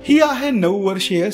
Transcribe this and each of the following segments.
ही आहे 9 वर्षीय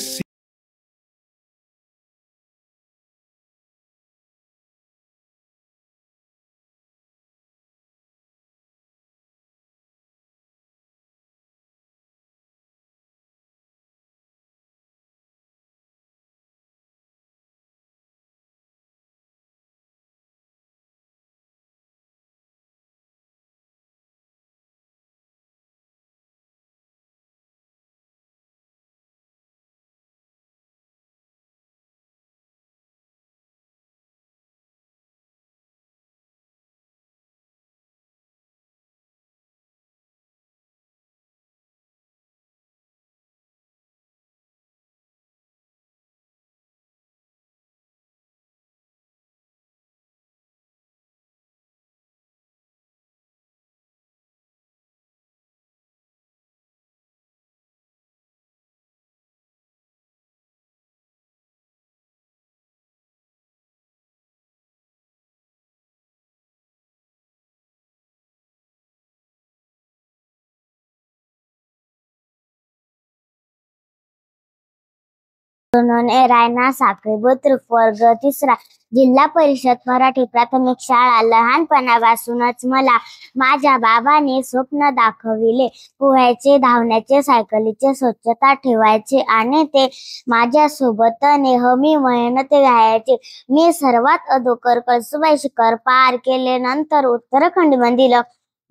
सोनोने रायना साखळी बुद्रुक वर्ग 3 जिल्हा परिषद मराठी प्राथमिक शाळा। लहानपणापासूनच मला माझ्या बाबांनी स्वप्न दाखविले। पोहायचे, धावण्याचे, सायकलीचे, स्वच्छता ठेवायचे आणि ते माझ्यासोबत नेहमी मेहनत घ्यायचे। मी सर्वात अगोदर कळसुबाई शिखर पार केले, नंतर उत्तराखंडमधील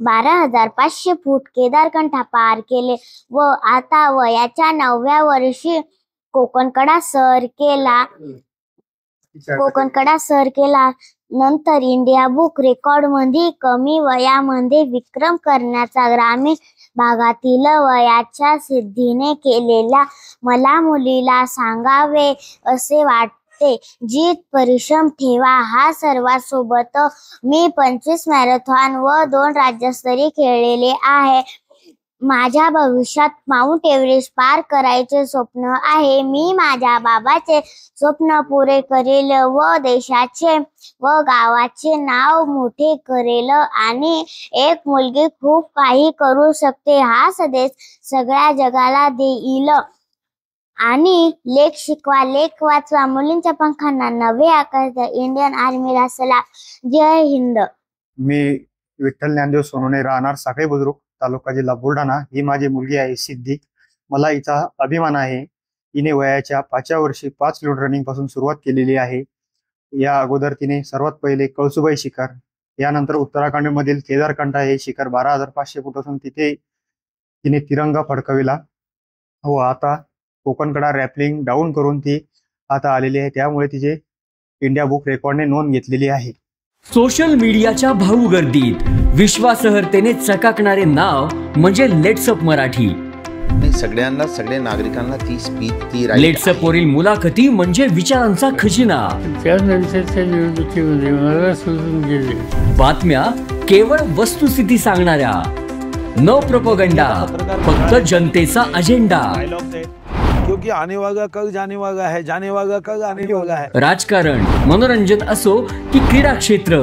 12,500 फूट केदारकंठा पार केले व आता वयाच्या 9व्या वर्षी कोकणकडा सर केला। नंतर इंडिया बुक रेकॉर्ड मध्ये कमी वयामध्ये विक्रम करण्याचा ग्रामीण भागातील वयाच्या सिद्धीने केलेला मला मुलीला सांगावे असे वाटते। जीत परिश्रम ठेवा। हा सर्वांसोबत मी 25 मॅरेथॉन व 2 राज्यस्तरीय खेळलेले आहे। माझ्या भविष्यात माउंट एव्हरेस्ट पार करायचे स्वप्न आहे। मी माझ्या बाबाचे स्वप्न पुरे करेल व देशाचे व गावाचे नाव मोठे करेल आणि एक मुलगी खूप काही करू शकते हा संदेश सगळ्या जगाला देईल। आणि लेख शिकवा, लेख वाचवा, मुलींच्या पंखांना नवे आकार द्या। इंडियन आर्मीला सलाम। जय हिंद। मी विठ्ठल ज्ञानदेव सोनोने, राहणार साखळी बुद्रुक, तालुका जिल्हा बुलढाणा। ही माझी मुलगी आहे सिद्धी। मला हिचा अभिमान आहे। हिने वयाच्या 5व्या वर्षी 5 किलोमीटर रनिंग पासून सुरुवात केलेली आहे। या अगोदर तिने सर्वात पहिले कळसुबाई शिखर, यानंतर उत्तराखंड मधील केदारकंठा हे शिखर 12,500 फूट असून तिथे तिने तिरंगा फडकविला व आता कोकणकडा रॅपलिंग डाऊन करून ती आता आलेली आहे। त्यामुळे तिचे इंडिया बुक रेकॉर्डने नोंद घेतलेली आहे। सोशल मीडियाच्या भाऊ गर्दीत विश्वासार्हतेने चकाकणारे नाव म्हणजे लेट्सअप मराठी। सगळ्या नागरिकांना ती स्पीच लेट्सअप वरील मुलाखती म्हणजे विचारांचा खजिना। त्यानंतरच्या निवडणुकीमध्ये मला सोडून गेले। बातम्या केवळ वस्तुस्थिती सांगणाऱ्या, न प्रोपगंडा, फक्त जनतेचा अजेंडा। क्योंकि आने वाला कल जाने वाला है, जाने वाला कल आने वाला है। राजकारण, मनोरंजन असो की क्रीडा क्षेत्र,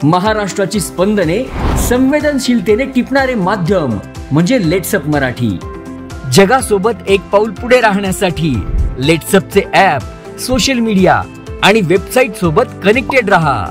महाराष्ट्राची स्पंदने संवेदनशीलतेने टिपणारे माध्यम म्हणजे लेट्सअप मराठी। जगासोबत एक पाऊल पुढे राहण्यासाठी लेट्सअपचे ॲप, सोशल मीडिया आणि वेबसाईट सोबत कनेक्टेड रहा।